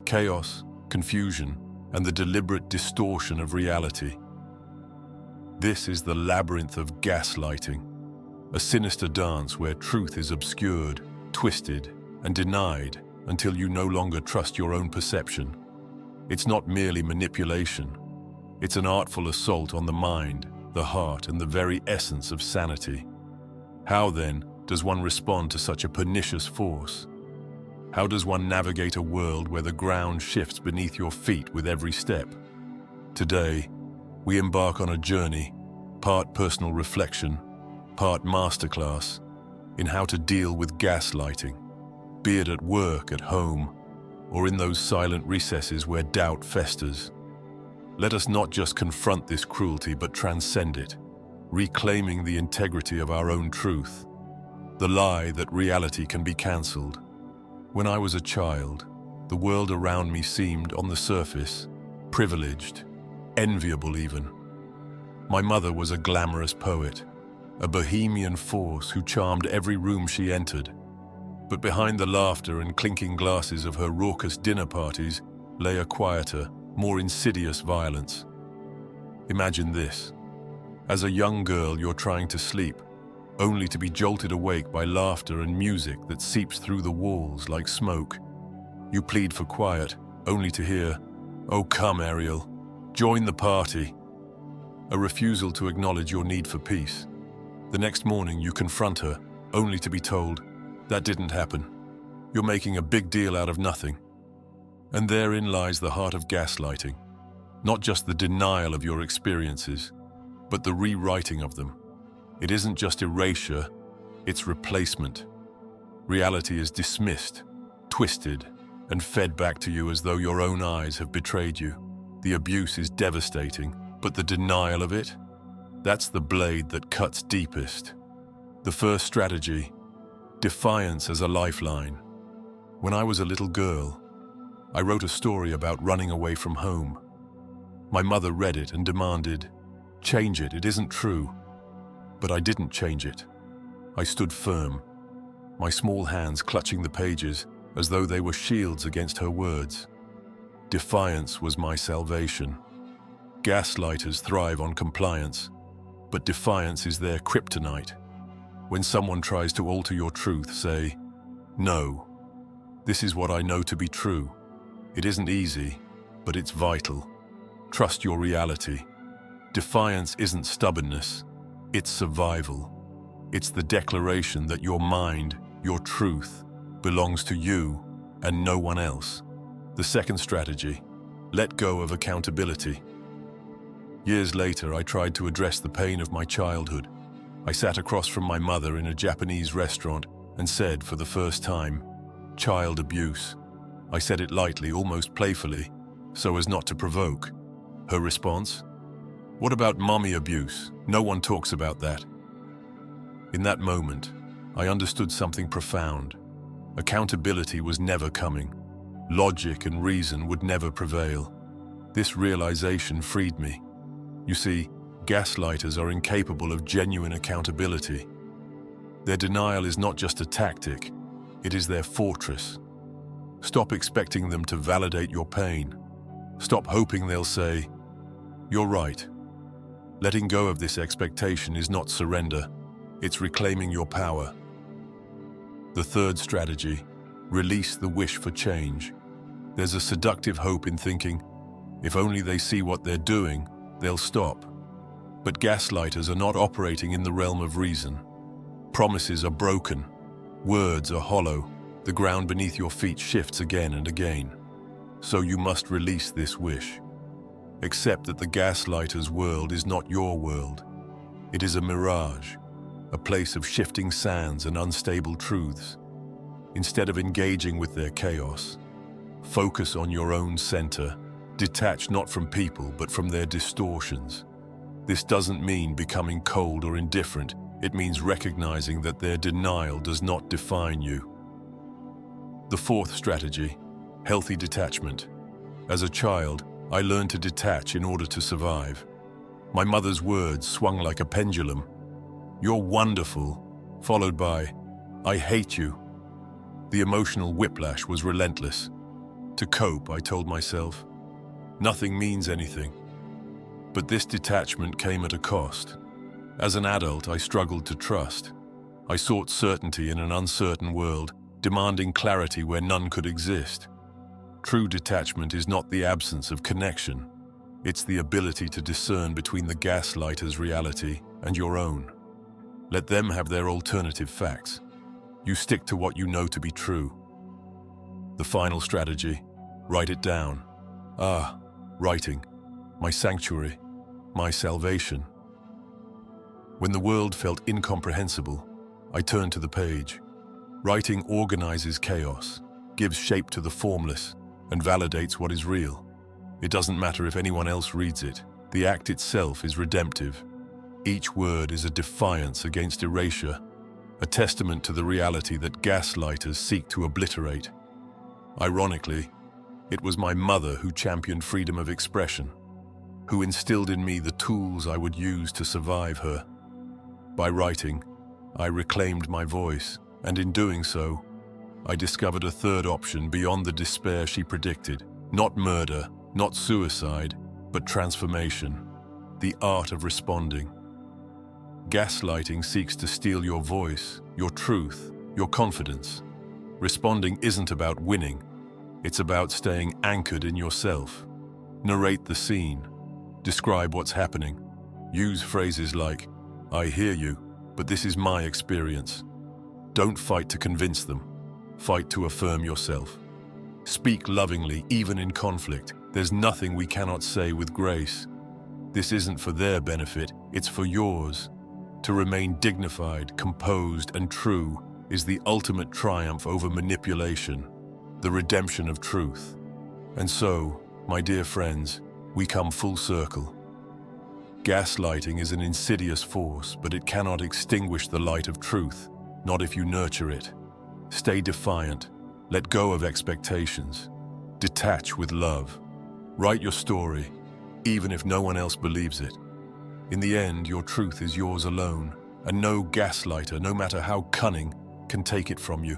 chaos, confusion, and the deliberate distortion of reality. This is the labyrinth of gaslighting, a sinister dance where truth is obscured, twisted, and denied until you no longer trust your own perception. It's not merely manipulation. It's an artful assault on the mind, the heart, and the very essence of sanity. How, then, does one respond to such a pernicious force? How does one navigate a world where the ground shifts beneath your feet with every step? Today, we embark on a journey, part personal reflection, part masterclass, in how to deal with gaslighting, be it at work, at home, or in those silent recesses where doubt festers. Let us not just confront this cruelty, but transcend it, reclaiming the integrity of our own truth, the lie that reality can be cancelled. When I was a child, the world around me seemed, on the surface, privileged, enviable even. My mother was a glamorous poet, a bohemian force who charmed every room she entered. But behind the laughter and clinking glasses of her raucous dinner parties lay a quieter, more insidious violence. Imagine this. As a young girl, you're trying to sleep, only to be jolted awake by laughter and music that seeps through the walls like smoke. You plead for quiet, only to hear, "Oh, come, Ariel, join the party." A refusal to acknowledge your need for peace. The next morning, you confront her, only to be told, "That didn't happen. You're making a big deal out of nothing." And therein lies the heart of gaslighting. Not just the denial of your experiences, but the rewriting of them. It isn't just erasure, it's replacement. Reality is dismissed, twisted, and fed back to you as though your own eyes have betrayed you. The abuse is devastating, but the denial of it? That's the blade that cuts deepest. The first strategy: defiance as a lifeline. When I was a little girl, I wrote a story about running away from home. My mother read it and demanded, "Change it, it isn't true." But I didn't change it. I stood firm, my small hands clutching the pages as though they were shields against her words. Defiance was my salvation. Gaslighters thrive on compliance, but defiance is their kryptonite. When someone tries to alter your truth, say, "No, this is what I know to be true. It isn't easy, but it's vital. Trust your reality." Defiance isn't stubbornness, it's survival. It's the declaration that your mind, your truth, belongs to you and no one else. The second strategy: let go of accountability. Years later, I tried to address the pain of my childhood. I sat across from my mother in a Japanese restaurant and said, for the first time, "Child abuse." I said it lightly, almost playfully, so as not to provoke. Her response? "What about mommy abuse? No one talks about that." In that moment, I understood something profound. Accountability was never coming. Logic and reason would never prevail. This realization freed me. You see, gaslighters are incapable of genuine accountability. Their denial is not just a tactic, it is their fortress. Stop expecting them to validate your pain. Stop hoping they'll say, "You're right." Letting go of this expectation is not surrender, it's reclaiming your power. The third strategy: release the wish for change. There's a seductive hope in thinking, if only they see what they're doing, they'll stop. But gaslighters are not operating in the realm of reason. Promises are broken, words are hollow, the ground beneath your feet shifts again and again. So you must release this wish. Accept that the gaslighter's world is not your world. It is a mirage, a place of shifting sands and unstable truths. Instead of engaging with their chaos, focus on your own center, detach not from people but from their distortions. This doesn't mean becoming cold or indifferent. It means recognizing that their denial does not define you. The fourth strategy: healthy detachment. As a child, I learned to detach in order to survive. My mother's words swung like a pendulum. "You're wonderful," followed by, "I hate you." The emotional whiplash was relentless. To cope, I told myself, nothing means anything. But this detachment came at a cost. As an adult, I struggled to trust. I sought certainty in an uncertain world, demanding clarity where none could exist. True detachment is not the absence of connection. It's the ability to discern between the gaslighter's reality and your own. Let them have their alternative facts. You stick to what you know to be true. The final strategy: write it down. Writing. My sanctuary. My salvation. When the world felt incomprehensible, I turned to the page. Writing organizes chaos, gives shape to the formless, and validates what is real. It doesn't matter if anyone else reads it. The act itself is redemptive. Each word is a defiance against erasure, a testament to the reality that gaslighters seek to obliterate. Ironically, it was my mother who championed freedom of expression, who instilled in me the tools I would use to survive her. By writing, I reclaimed my voice, and in doing so, I discovered a third option beyond the despair she predicted. Not murder, not suicide, but transformation, the art of responding. Gaslighting seeks to steal your voice, your truth, your confidence. Responding isn't about winning, it's about staying anchored in yourself. Narrate the scene, describe what's happening. Use phrases like, "I hear you, but this is my experience." Don't fight to convince them, fight to affirm yourself. Speak lovingly, even in conflict. There's nothing we cannot say with grace. This isn't for their benefit, it's for yours. To remain dignified, composed, and true is the ultimate triumph over manipulation, the redemption of truth. And so, my dear friends, we come full circle. Gaslighting is an insidious force, but it cannot extinguish the light of truth, not if you nurture it. Stay defiant, let go of expectations, detach with love. Write your story, even if no one else believes it. In the end, your truth is yours alone, and no gaslighter, no matter how cunning, can take it from you.